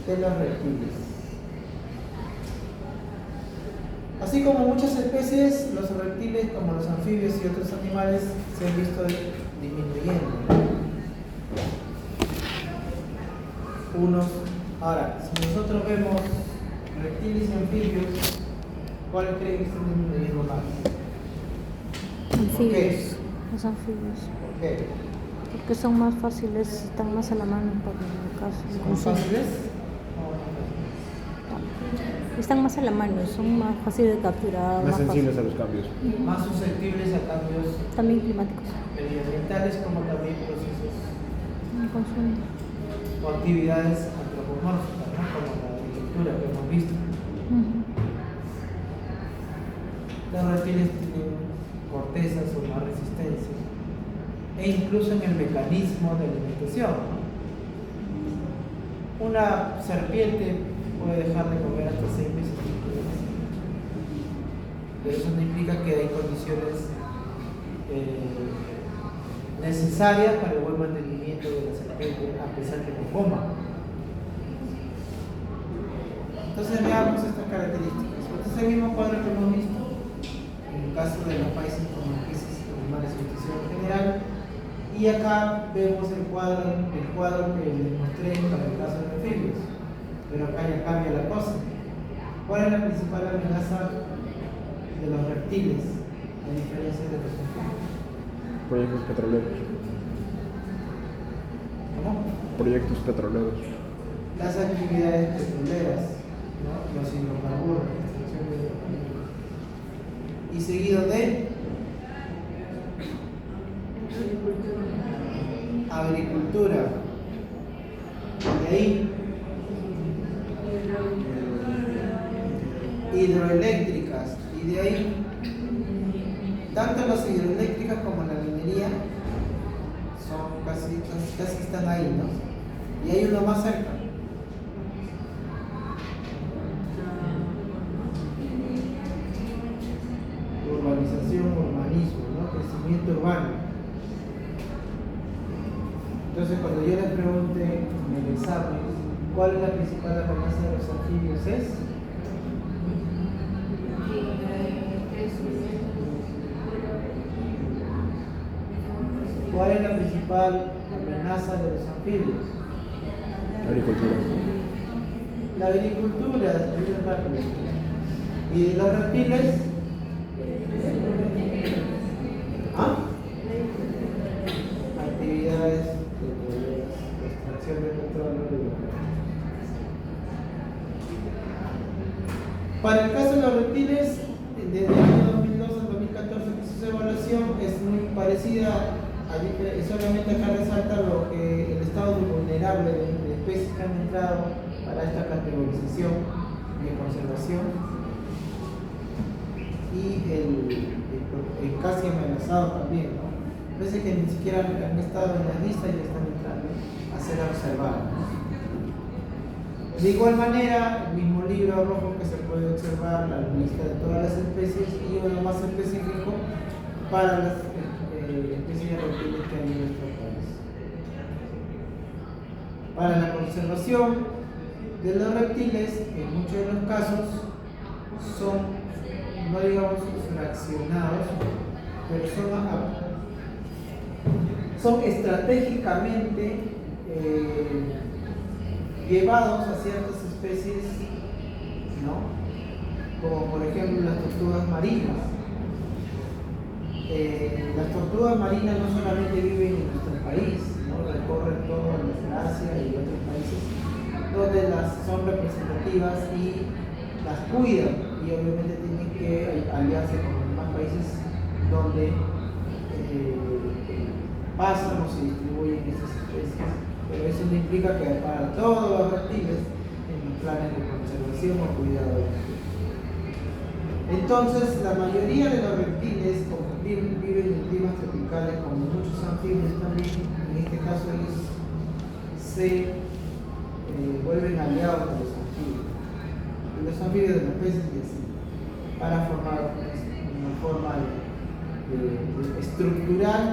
de los reptiles. Así como muchas especies, los reptiles, como los anfibios y otros animales, se han visto disminuyendo. Ahora, si nosotros vemos reptiles y anfibios, ¿cuáles creen que están disminuyendo más? Anfibios. Los anfibios. ¿Por qué? Porque son más fáciles, están más a la mano para el caso. ¿Son fáciles? Están más a la mano, son más fáciles de capturar. Más sensibles a los cambios. Más susceptibles a cambios También climáticos. medioambientales, como también procesos Consumo. o actividades antropomórficas, ¿no? Como la agricultura que hemos visto. Los reptiles tienen cortezas o más resistencia, e incluso en el mecanismo de alimentación, ¿no? Una serpiente puede dejar de comer hasta 6 meses, pero eso no implica que hay condiciones necesarias para el buen mantenimiento de la serpiente, a pesar que no coma. Entonces veamos estas características. Este es el mismo cuadro que hemos visto en el caso de los países con especies animales de extinción en general, y acá vemos el cuadro que les mostré para el caso de anfibios, pero acá ya cambia la cosa. ¿Cuál es la principal amenaza de los reptiles a diferencia de los anfibios? Proyectos petroleros. ¿Cómo? Proyectos petroleros. Las actividades petroleras, ¿no? Los hidrocarburos, la extracción de hidrocarburos. Y seguido de agricultura. De ahí hidroeléctricas. Y de ahí tanto las hidroeléctricas como la minería son casi están ahí, ¿no? Y hay uno más cerca. Urbanización, urbanismo, ¿no? Crecimiento urbano. Entonces, cuando yo les pregunte en el examen cuál es la principal amenaza de los anfibios, es ¿cuál es la principal amenaza de los anfibios? Agricultura. La agricultura, y los reptiles. ¿Ah? Actividades petroleras, extracción de petróleo. Para el caso de los reptiles, desde el año 2002 al 2014 que hizo su evaluación, es muy parecida. Solamente acá resalta lo que el estado vulnerable de especies que han entrado para esta categorización de conservación y el casi amenazado también, ¿no? Parece que ni siquiera han estado en la lista y ya están entrando a ser observados. De igual manera, el mismo libro rojo que se puede observar la lista de todas las especies y uno más específico para las especies de reptiles que hay en nuestro país. Para la conservación de los reptiles, en muchos de los casos, son, no digamos fraccionados, pero son estratégicamente llevados a ciertas especies, ¿no? Como por ejemplo las tortugas marinas. Las tortugas marinas no solamente viven en nuestro país, ¿no? Recorren todo Asia y otros países donde son representativas y las cuidan, y obviamente tienen que aliarse con los demás países donde pasan o se distribuyen estas especies, pero eso no implica que para todos los reptiles en los planes de conservación o cuidado. Entonces, la mayoría de los reptiles, como viven en climas tropicales, como muchos anfibios también, en este caso ellos se vuelven aliados de los anfibios de los peces y así, para formar una forma estructural,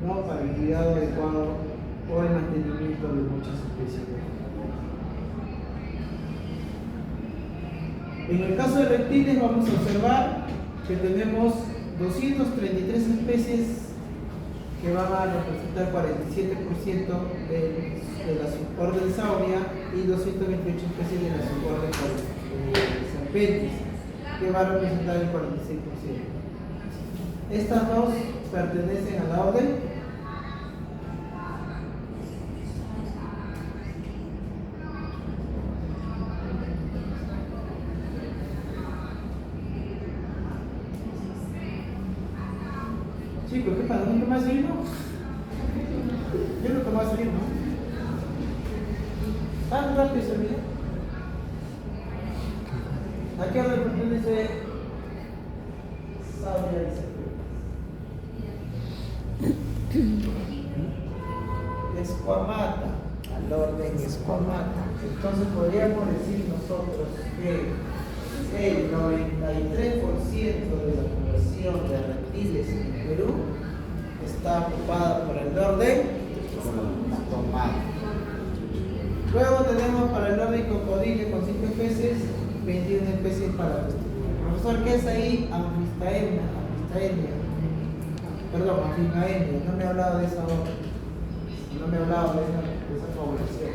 ¿no? Para el cuidado adecuado o el mantenimiento de muchas especies. En el caso de reptiles vamos a observar que tenemos 233 especies que van a representar 47% de la suborden Sauria y 228 especies de la suborden Serpentis, que va a representar el 46%. Estas dos pertenecen a la orden chicos, ¿qué pasa? ¿No te vas a seguir, no? Yo no te voy a seguir, ¿no? Tan rápido se olvida. ¿A qué orden pertenece Sauria y Serpentis? Esquamata, al orden Esquamata. Entonces podríamos decir nosotros que el 93% de la población de reptiles en Perú está ocupada por el orden Esquamata. Luego tenemos para el orden Cocodile con 5 especies, 21 especies para los profesor, ¿qué es ahí? Anfistaenia. Perdón, Anfistaenia. No me ha hablado de esa orden. No me ha hablado de esa población.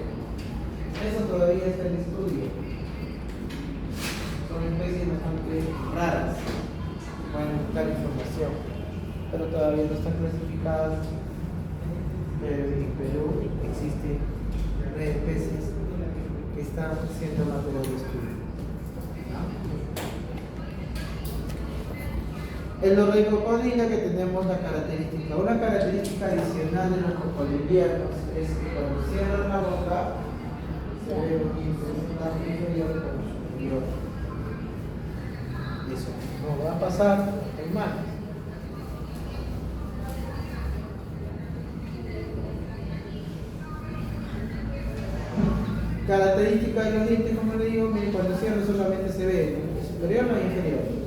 Eso todavía está en estudio. Son especies bastante raras. Pueden buscar información, pero todavía no están clasificadas. Pero en Perú existen 9 especies que están siendo material de estudio. En los de cocodrilo que tenemos una característica adicional de los cocodilianos es que cuando cierran la boca se ve un porcentaje inferior con superior. Eso no va a pasar en humanos. Característica de los dientes, como le digo, que cuando cierran solamente se ve superior o inferior.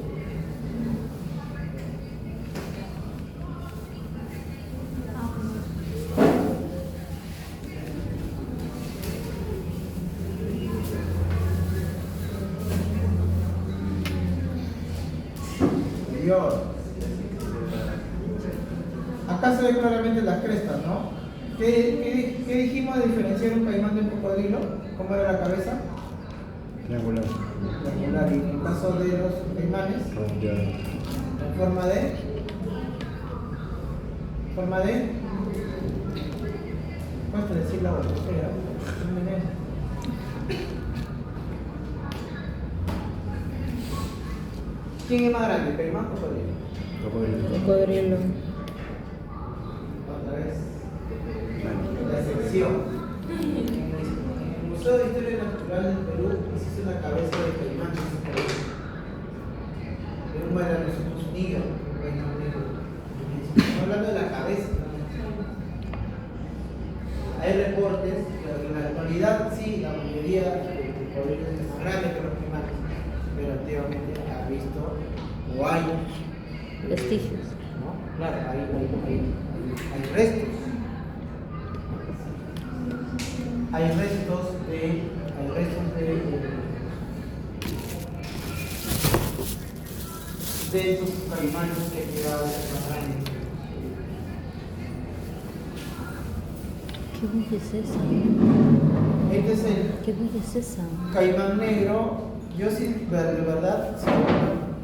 Acá se ve claramente las crestas, ¿no? ¿Qué dijimos de diferenciar un caimán de un cocodrilo? ¿Cómo era la cabeza? Triangular. Triangular. Y en el caso de los caimanes, Redondeado. en forma de. Cuesta decir la otra. ¿Quién es más grande, caimán o cocodrilo? Cocodrilo. Otra vez. La sección. En el Museo de Historia Natural del Perú existe una cabeza de caimán. Es un Melanosuchus niger, un caimán negro. Estamos hablando de la cabeza. Hay reportes, pero en la actualidad sí, la mayoría de cocodrilos es más grande que los caimanes, pero antiguamente ha visto o hay Vestigios. ¿no? Claro, hay restos. Hay restos de estos caimanes que han llegado a ser más grandes. ¿Qué bulla es esa? Este es el ¿Qué bulla es esa? caimán negro. Yo sí, de verdad, si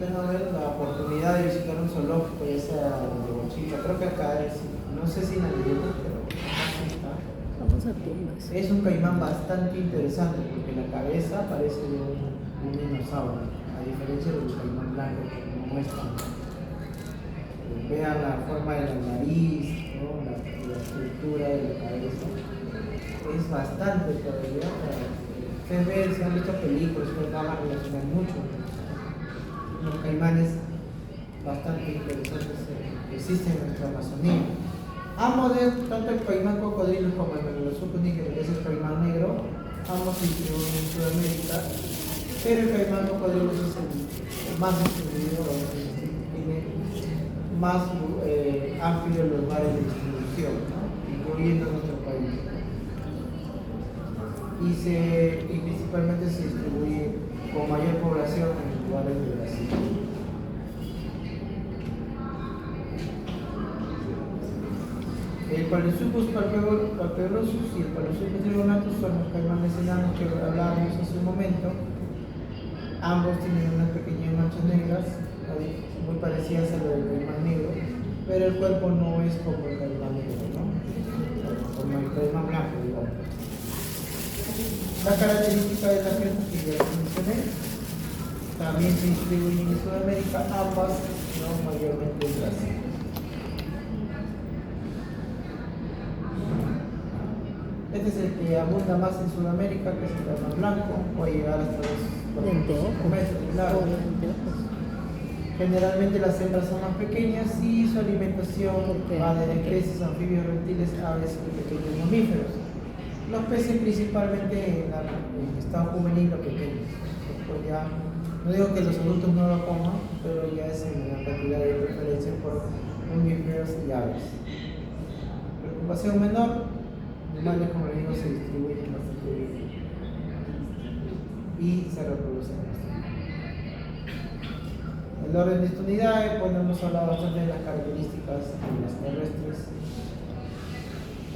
tengo la oportunidad de visitar un zoológico, ya sea de Bochita, creo que acá es, no sé si en Alegría, pero acá está. Vamos a Tumbas. Es un caimán bastante interesante porque la cabeza parece de un dinosaurio, a diferencia del caimán blanco que no muestran. Vean la forma de la nariz, ¿no? la estructura de la cabeza. Es bastante todavía. Ustedes ven, si han visto películas, ustedes van a relacionar mucho. Los caimanes bastante interesantes existen en nuestra Amazonía. Ambos, tanto el caimán cocodrilo como el Melanosuchus niger, que es el caimán negro, ambos se distribuyen en Sudamérica, pero el caimán cocodrilo es el más distribuido, tiene más amplios lugares de distribución, ¿no? Incluyendo nuestro país. Y principalmente se distribuye con mayor población en lugares de Brasil. El Paleosucus palperosus y el Paleosucus trigonatus son los caimanes enanos que hablábamos hace un momento. Ambos tienen unas pequeñas manchas negras, muy parecidas a lo del caimán negro, pero el cuerpo no es como el caimán negro, ¿no? Como el caimán blanco, digamos. La característica de la cresta que ya mencioné, también se distribuyen en Sudamérica, ambas, no mayormente en Brasil. Este es el que abunda más en Sudamérica, que es el caimán blanco, puede llegar hasta los 45 metros, claro. Generalmente las hembras son más pequeñas y su alimentación va de peces, anfibios, reptiles, aves y pequeños mamíferos. Los peces principalmente en estado juvenil o pequeños. Después ya, no digo que los adultos no lo coman, pero ya es en la cantidad de preferencia por mamíferos y aves. Preocupación menor, animales como les digo se distribuyen bastante bien y se reproducen bastante. El orden de esta unidad, pues hemos hablado bastante de las características de las terrestres.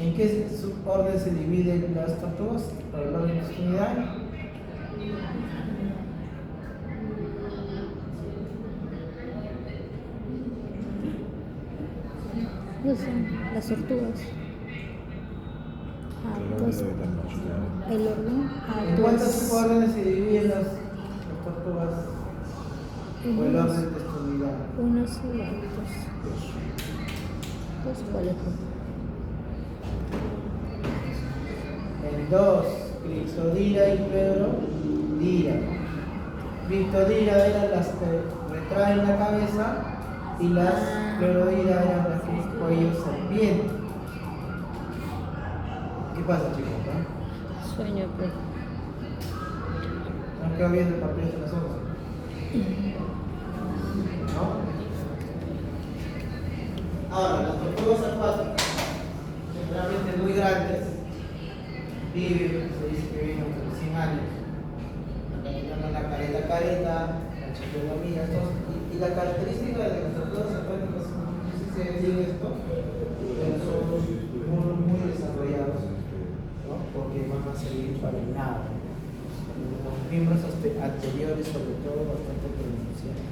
¿En qué suborden se dividen las tortugas? Para el orden de esta unidad. Las tortugas. Pues, el orden. ¿En cuántos subórdenes se dividen las tortugas? ¿O el orden de esta unidad? Unos y otros. Dos, ¿cuáles? En dos, Criptodira y Pleurodira. Criptodira eran las que retraen la cabeza y las Pleurodira eran las que cuello serpiente. ¿Qué pasa, chicos? Sueño, pues. ¿No quedó bien el papel de las 11? ¿No? Ahora, las tortugas acuáticas, generalmente muy grandes, viven, se dice que viven hasta los 100 años. Acá tenemos la careta, la chipología, y la característica de las tortugas acuáticas, no sé si se dice esto, pero son muy desarrollados, ¿no? Porque van a servir para el nado. Los miembros anteriores, sobre todo, bastante pronunciados.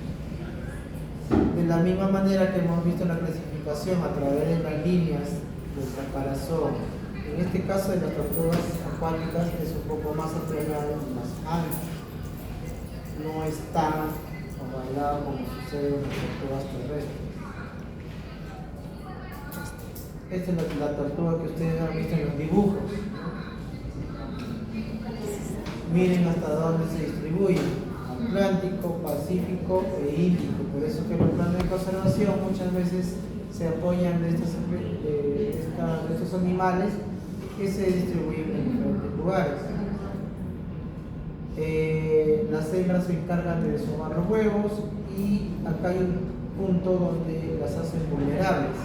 De la misma manera que hemos visto en la clasificación a través de las líneas del caparazón, en este caso de las tortugas acuáticas es un poco más aplanado y más ancho. No es tan ovalado como sucede en las tortugas terrestres. Esta es la tortuga que ustedes han visto en los dibujos. Miren hasta dónde se distribuyen: Atlántico, Pacífico e Índico. Por eso que los planes de conservación muchas veces se apoyan de estos animales que se distribuyen en diferentes lugares. Las hembras se encargan de deshojar los huevos y acá hay un punto donde las hacen vulnerables.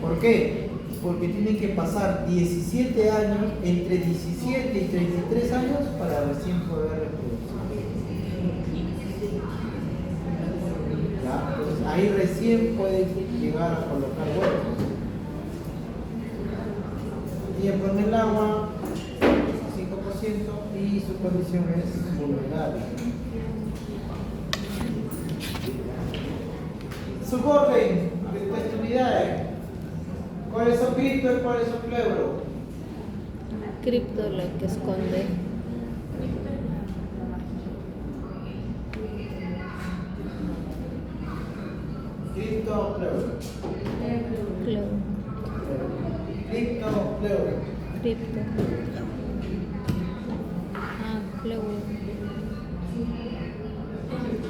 ¿Por qué? Porque tienen que pasar 17 años, entre 17 y 33 años para recién poder reproducir. ¿Ya? Entonces ahí recién pueden llegar a colocar huevos. Tiempo en el agua, 5%, y su condición es vulnerable. Suborden de esta unidad. ¿Cuáles son cripto y cuáles son pleuro? Cripto, la que esconde. Cripto o pleuro. Pleuro. Cripto o pleuro. Cripto. Pleuro.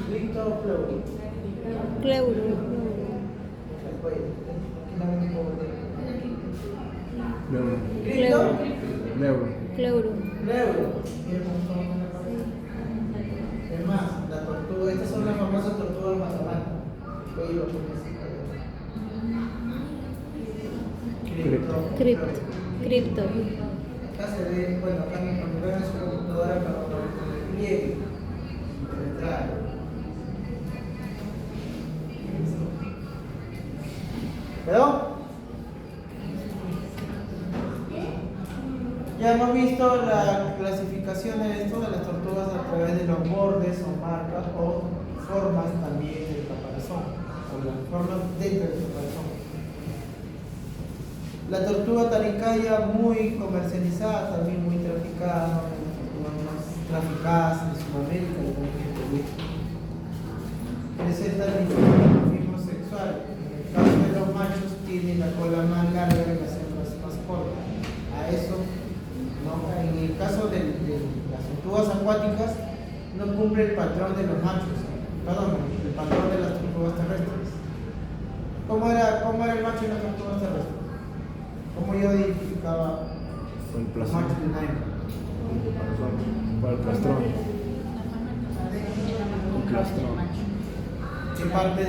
Cripto o pleuro. Pleuro. Neuro. Neuro. Pleuro. Pleuro. Es más, la tortuga, estas son las famosas tortugas mazamantas. Cripto. Cripto. Acá se ve, bueno, acá cuando vean su computadora para el pliegue, visto la clasificación de esto de las tortugas a través de los bordes o marcas o formas también del caparazón, o las formas dentro del caparazón. La tortuga taricaya muy comercializada, también muy traficada, más traficadas en Sudamérica y también en Perú. Presenta el dimorfismo sexual. En el caso de los machos tienen la cola más larga y las hembras más cortas. A eso, ¿no? En el caso de las tortugas acuáticas, no cumple el patrón de los machos, perdón, el patrón de las tortugas terrestres. ¿Cómo era el macho y las tortugas terrestres? ¿Cómo yo identificaba Con el los plastón. machos de una hembra? Para el plastrón. Un plastrón. ¿Qué parte El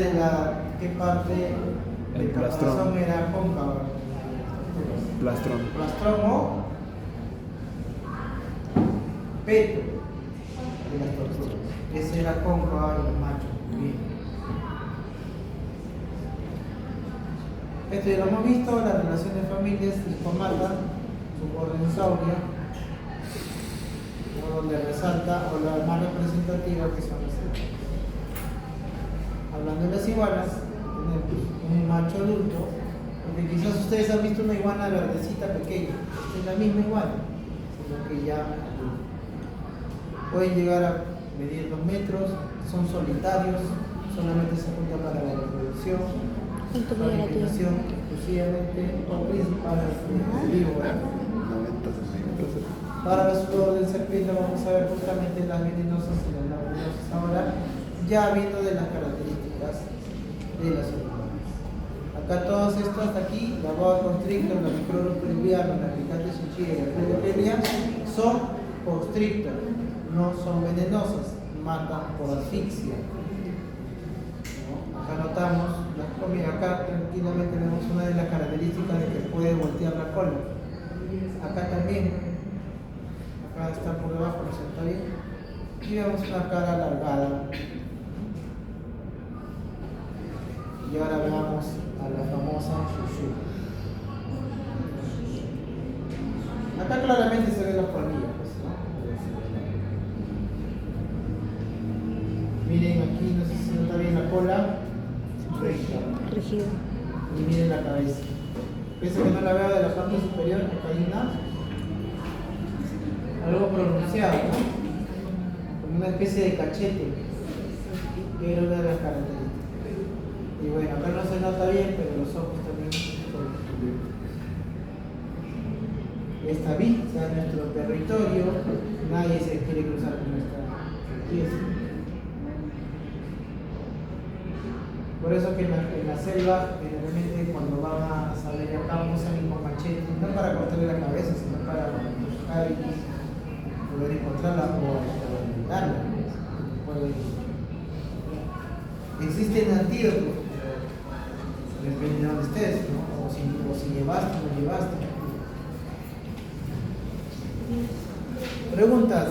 del plastrón. caparazón era cóncava? Plastrón. Plastrón o peto de las tortugas. Ese era cóncava de los machos. Bien. Esto ya lo hemos visto, la relación de familias, Liscomata, Subordensauria, donde resalta, o la más representativa que son las hembras. Hablando de las iguanas, tenemos un macho adulto, porque quizás ustedes han visto una iguana verdecita pequeña, es la misma iguana, sino que ya pueden llegar a medir 2 metros, son solitarios, solamente se juntan para la reproducción, Punto migrativo. alimentación exclusivamente o principal víbora. 90 centímetros. Ahora nosotros del serpiente vamos a ver justamente las venenosas y las no venenosas ahora, ya viendo de las características de las hormonas. Acá todos estos hasta aquí, la boa constrictor, la microrus pelviana, la picante suchilla y la plebelia son constrictor, no son venenosas, matan por asfixia. ¿No? Acá notamos, acá tranquilamente vemos una de las características de que puede voltear la cola. Acá también, acá está por debajo, ¿no está bien? Y vemos una cara alargada. Y ahora veamos a la famosa Shushu. Acá claramente se ven los colmillos, ¿no? Miren aquí, no sé si se nota bien la cola, recta. Rígido. Y miren la cabeza. Pienso que no la veo de la parte superior, acá hay algo pronunciado, ¿no? Como una especie de cachete, que era una de las características. Y bueno, acá no se nota bien, pero los ojos también son. Esta vista es nuestro territorio, nadie se quiere cruzar con nuestra pieza. Por eso que en la selva, generalmente cuando van a salir acá, usan el machete, no para cortarle la cabeza, sino para buscar y poder encontrarla o alimentarla. Existen antídotos, depende de donde estés, ¿no? O si llevaste o no llevaste. Preguntas.